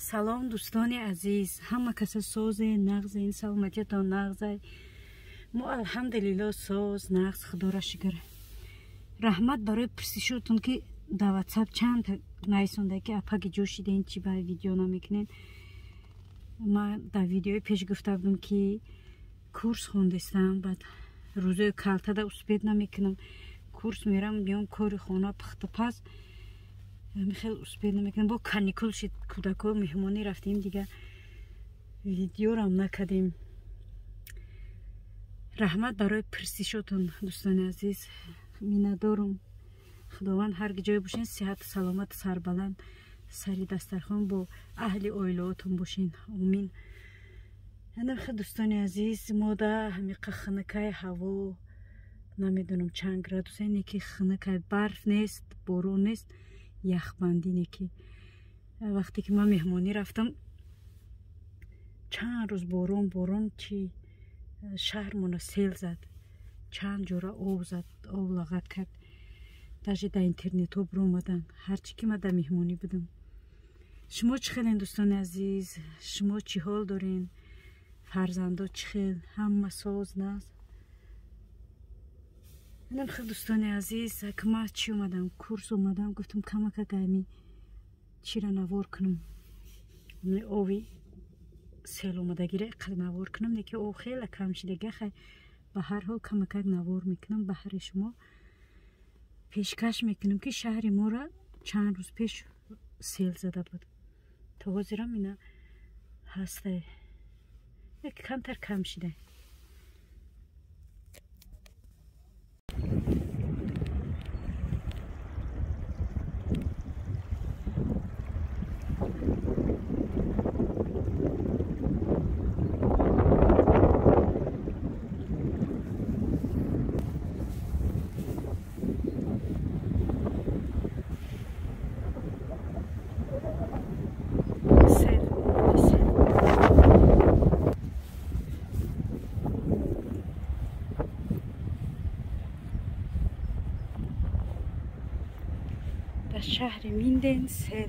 سلام دوستان عزیز، همه کس ساز نغز این سلامتیتان نغز ما الحمدلله ساز نغز خدا را شکر. رحمت برای پرسشتون که در واتساپ چند نایسونده که اپا جوشیده این چی با ویدیو نمیکنین. ما در ویدیوی پیش گفته بودم که کورس خوندستم، بعد روزه کالتا دا اسپید نمیکنم، کورس میرم میام کاری خونه پخت پس خیلی اسپید نمیکنم. با کانیکول شد کودکو مهمانی رفتیم دیگه ویدیو رام نکردیم. رحمت برای پرسشتون دوستان عزیز، میندارم خداوند هر جای باشین صحت سلامت سربلند سری دسترخوان با اهل اویلاتون باشین، آمین. خیلی دوستان عزیز، ما در همین خنکای هوا نمیدونم چند گرادوسه نیکی خنکای برف نیست، بارون نیست، یخبندی نیکی. وقتی که من مهمانی رفتم چند روز بارون چی شهرمون سیل زد، چند جورا آب زد، آب لغت کرد. даже در اینترنت ها برو اومدن هرچی که من در مهمانی بودم. شما چی خیلین دوستان عزیز؟ شما چی حال دارین؟ فرزندا چی خیل؟ همه ساز ناز؟ من خیلی دوستان عزیز که من چی اومدم کورس اومدم گفتم کمک گرمی چی را نوار کنم، آوی سیل اومده گیره قد نوار کنم نیکی او خیلی کم شده گه به هر حال کمک نوار میکنم به هر شما پیشکش میکنم که شهر ما را چند روز پیش سیل زده بود. تا حاضرم اینا هسته یک کمتر کم شده. شهر میندن سیل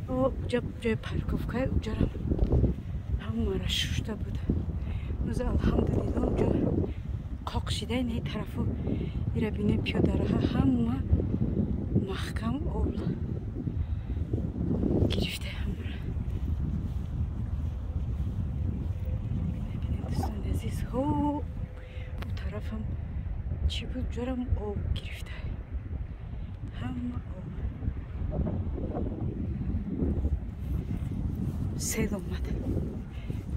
او جای پارکوفکای اونجا همه را ششته بود. روز الحمدلله اونجا قاق شده این طرفو ایره بینه پیاده راه همه محکم اول گرفته همه را. ببینید دوستان عزیز، اون طرف هم چی بود جرم آب گرفته همه آب. سیل اومد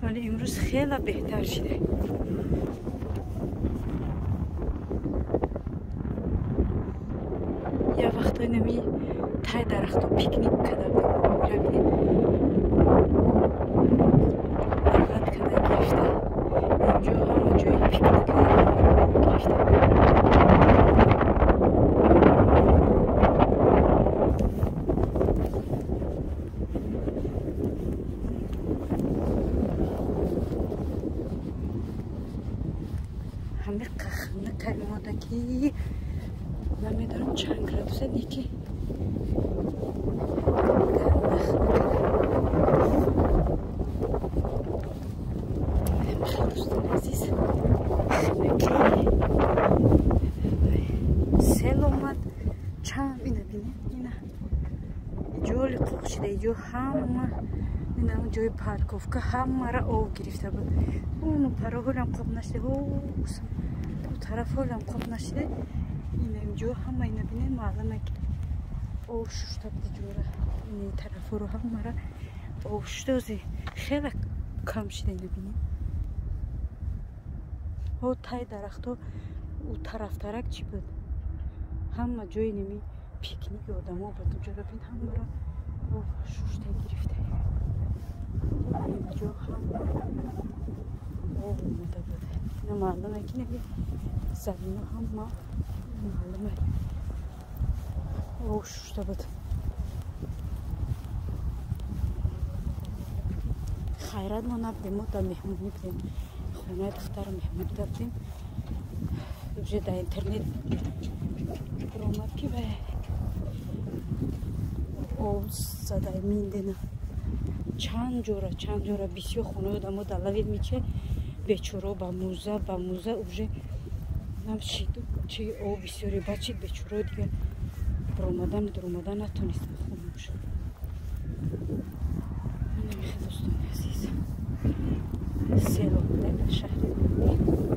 ولی امروز خیلی بهتر شده. یه وقت نمی تای درخت و پیکنیک کده بودم میره بینید درخت کده گرفته اینجا همه جای پیکنیک گرفته. همه قخنه کلماده که نمیدارم چند گرادوسه نیکی خیلی دوستان عزیز سیل اومد چند بینه اینه جولی قوق شده اینجا همه اینه اون جای پارکوفکا همه را آب گرفته بود. اونو پرا هولم قوب نشده اون طرف هولم قوب نشده اینه اینجا همه اینه بینه معلومه که آب ششته بود جوره اینه طرف رو همه را آب شده خیلی کم شده اینه بینه. او تای درخت او طرف ترک چی بود همه جای نمی پیکنیک آدم ها بود جوره بین همه را آب ششته گرفته. اینجا هم آب اومده بود. اینه معلومه که نمی زمین هم معلومه آب ششته بود. خیرات ما نبودیم، ما در مهمونی بودیم، خونه دختر مهمونی داشتیم. вже در інтернет громадки آب زده میندینه چند جوره بسیار خونه آدم دلوید میچه بیچاره با موزه اوژه نمشید چی آب بسیاری بچید بیچاره دیگه برآمدن نتونستم خونه‌اش نمیخواد دوستان عزیز سیلاب در شهر